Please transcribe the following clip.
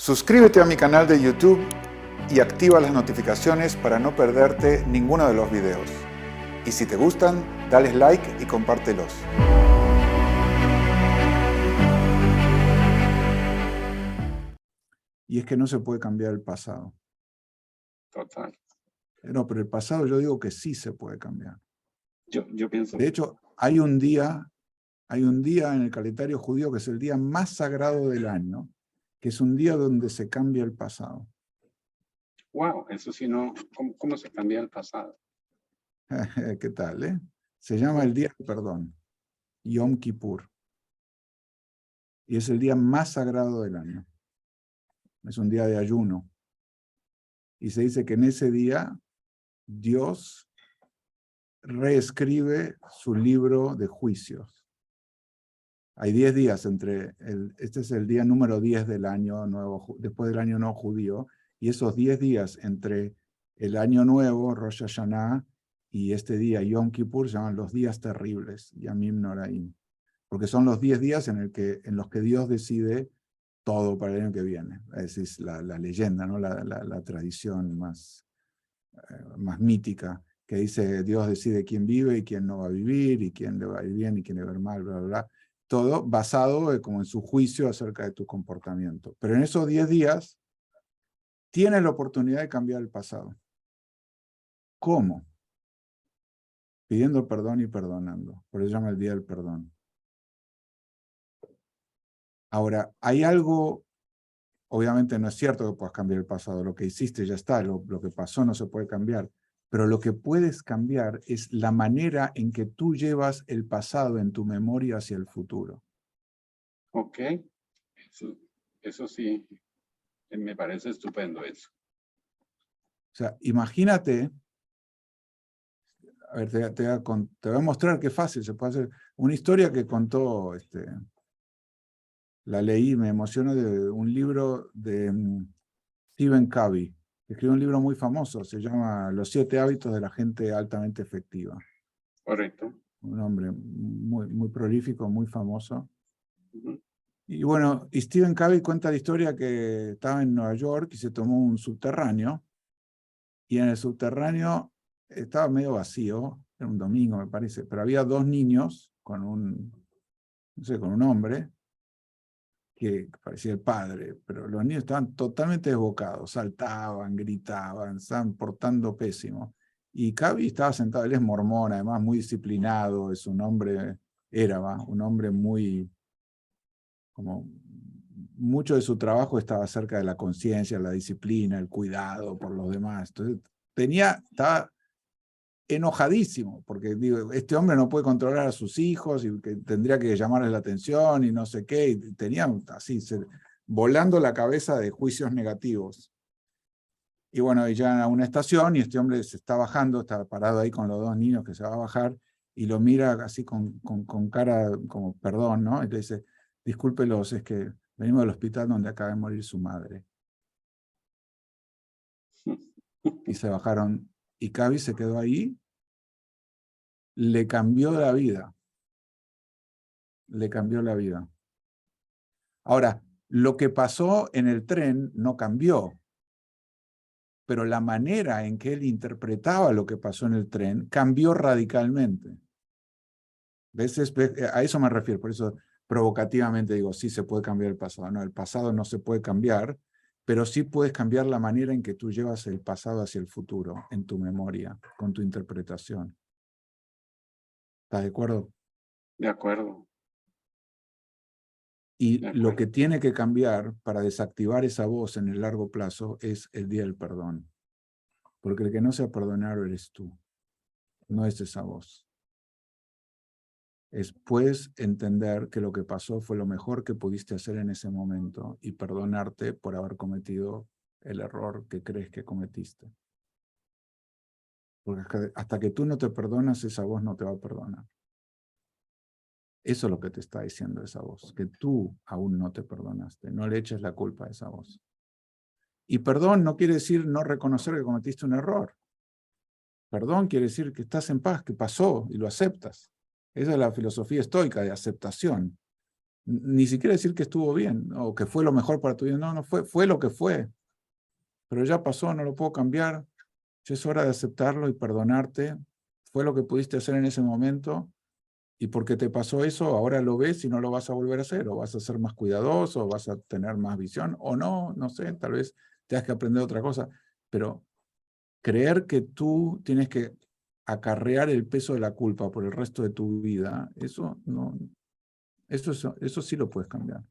Suscríbete a mi canal de YouTube y activa las notificaciones para no perderte ninguno de los videos. Y si te gustan, dale like y compártelos. Y es que no se puede cambiar el pasado. Total. No, pero el pasado yo digo que sí se puede cambiar. Yo pienso... De hecho, hay un día en el calendario judío que es el día más sagrado del año, que es un día donde se cambia el pasado. Wow, eso sí no... ¿Cómo se cambia el pasado? ¿Qué tal, eh? Se llama el Día del Perdón, Yom Kippur. Y es el día más sagrado del año. Es un día de ayuno. Y se dice que en ese día Dios reescribe su libro de juicios. Hay 10 días entre, este es el día número 10 del año nuevo, después del año no judío, y esos 10 días entre el año nuevo, Rosh Hashanah, y este día, Yom Kippur, se llaman los días terribles, Yamim Noraim, porque son los 10 días en los que Dios decide todo para el año que viene. Esa es la leyenda, ¿no? la tradición más mítica, que dice Dios decide quién vive y quién no va a vivir, y quién le va a ir bien y quién le va a ir mal, bla, bla, bla. Todo basado como en su juicio acerca de tu comportamiento. Pero en esos 10 días tienes la oportunidad de cambiar el pasado. ¿Cómo? Pidiendo perdón y perdonando. Por eso se llama el Día del Perdón. Ahora, hay algo, obviamente no es cierto que puedas cambiar el pasado. Lo que hiciste ya está, lo que pasó no se puede cambiar. Pero lo que puedes cambiar es la manera en que tú llevas el pasado en tu memoria hacia el futuro. Ok, eso sí, me parece estupendo eso. O sea, imagínate, a ver, te voy a mostrar qué fácil se puede hacer. Una historia que contó, la leí, me emocionó, de un libro de Stephen Covey. Escribió un libro muy famoso, se llama Los 7 hábitos de la gente altamente efectiva. Correcto. Un hombre muy, muy prolífico, muy famoso. Uh-huh. Y bueno, y Stephen Covey cuenta la historia que estaba en Nueva York y se tomó un subterráneo, y en el subterráneo estaba medio vacío, era un domingo me parece, pero había 2 niños con con un hombre que parecía el padre, pero los niños estaban totalmente desbocados, saltaban, gritaban, estaban portando pésimo. Y Covey estaba sentado, él es mormón, además muy disciplinado, es un hombre, un hombre muy, como, mucho de su trabajo estaba acerca de la conciencia, la disciplina, el cuidado por los demás. Entonces, estaba enojadísimo, porque digo, este hombre no puede controlar a sus hijos y que tendría que llamarles la atención y no sé qué, y tenía así, volando la cabeza de juicios negativos. Y bueno, llegan a una estación y este hombre se está bajando, está parado ahí con los 2 niños que se va a bajar, y lo mira así con cara como perdón, ¿no? Y le dice, discúlpelos, es que venimos del hospital donde acaba de morir su madre. Y se bajaron, y Covey se quedó ahí, le cambió la vida. Le cambió la vida. Ahora, lo que pasó en el tren no cambió, pero la manera en que él interpretaba lo que pasó en el tren cambió radicalmente. A eso me refiero, por eso provocativamente digo, sí se puede cambiar el pasado. No, el pasado no se puede cambiar, pero sí puedes cambiar la manera en que tú llevas el pasado hacia el futuro, en tu memoria, con tu interpretación. ¿Estás de acuerdo? De acuerdo. Y De lo acuerdo. que tiene que cambiar para desactivar esa voz en el largo plazo es el día del perdón. Porque el que no se ha perdonado eres tú, no es esa voz. Puedes entender que lo que pasó fue lo mejor que pudiste hacer en ese momento y perdonarte por haber cometido el error que crees que cometiste. Porque hasta que tú no te perdonas, esa voz no te va a perdonar. Eso es lo que te está diciendo esa voz, que tú aún no te perdonaste. No le eches la culpa a esa voz. Y perdón no quiere decir no reconocer que cometiste un error. Perdón quiere decir que estás en paz, que pasó y lo aceptas. Esa es la filosofía estoica de aceptación. Ni siquiera decir que estuvo bien, o que fue lo mejor para tu vida. No, no fue, fue lo que fue. Pero ya pasó, no lo puedo cambiar. Ya es hora de aceptarlo y perdonarte. Fue lo que pudiste hacer en ese momento. Y porque te pasó eso, ahora lo ves y no lo vas a volver a hacer. O vas a ser más cuidadoso, o vas a tener más visión, o no, no sé, tal vez tengas que aprender otra cosa. Pero creer que tú tienes que acarrear el peso de la culpa por el resto de tu vida, eso no, eso sí lo puedes cambiar.